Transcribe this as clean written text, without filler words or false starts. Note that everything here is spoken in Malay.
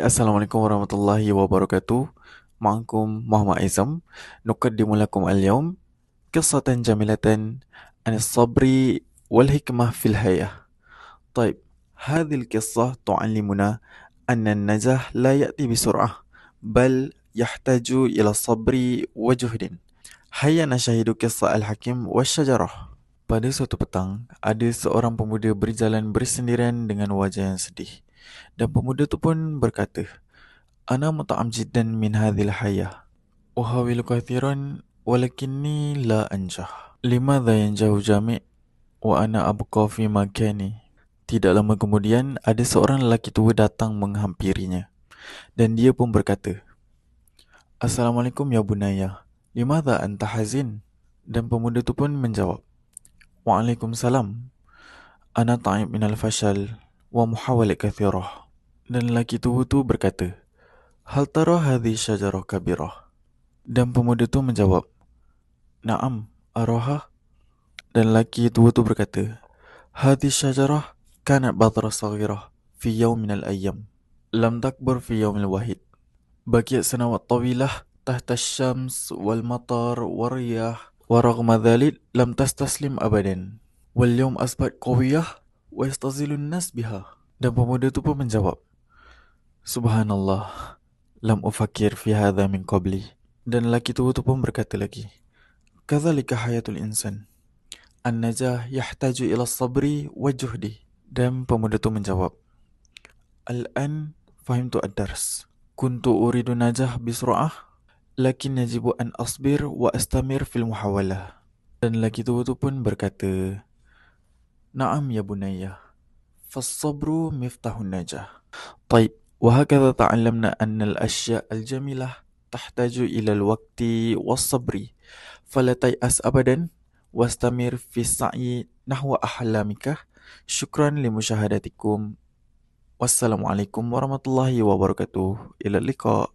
Assalamualaikum warahmatullahi wabarakatuh. معكم محمد عزم. نقدم لكم اليوم قصة جميلة عن الصبر والحكمة في الحياة. طيب، هذه القصة تعلمنا أن النجاح لا يأتي بسرعة، بل يحتاج إلى الصبر وجهد. هيا نشاهد قصة الحكيم والشجرة. Pada suatu petang, ada seorang pemuda berjalan bersendirian dengan wajah yang sedih. Dan pemuda itu pun berkata, "Ana muta'am jiddan min hadhil hayah. Uhawilu kathiran, walakinni la anjah. Limadha yanjahu jami' wa ana abqa fi makani." Tidak lama kemudian, ada seorang lelaki tua datang menghampirinya. Dan dia pun berkata, "Assalamualaikum ya bunaya. Limadha anta hazin?" Dan pemuda itu pun menjawab, "Waalaikumsalam. Ana ta'ib minal fashal wa muhawalat kathirah." Dan lelaki tua itu berkata, "Hal tara hadhi syajarah kabirah?" Dan pemuda itu menjawab, "Na'am, araha." Dan lelaki tua itu berkata, "Hadhi syajarah kanat badra saghirah fi yawm minal ayyam. Lam takbur fi yawmil wahid. Baqiyat sanawat tawilah tahta syams wal matar wal riyah. Wa raghma dhalik lam tastaslim abadan. Wal yawm asbat qawiyah wa yastazilun nas biha." Dan pemuda itu pun menjawab, "Subhanallah, lam ufakir fi hadha min qabli." Dan lelaki tua itu pun berkata lagi, "Kadzalika hayatul insan. An-najah yahtaju ila sabri wa juhdi." Dan pemuda itu menjawab, "Al-an fahimtu ad-dars. Kuntu uridu najah bisra'ah, lakin yajibu an asbir wa astamir fil muhawalah." Dan lelaki tua itu pun berkata, "Na'am ya bunayya, fas-sabru miftahun najah." طيب، وهكذا تعلمنا أن الأشياء الجميلة تحتاج إلى الوقت والصبر، فلا تيأس أبدا واستمر في السعي نحو أحلامك. شكرا لمشاهدتكم، والسلام عليكم ورحمة الله وبركاته. إلى اللقاء.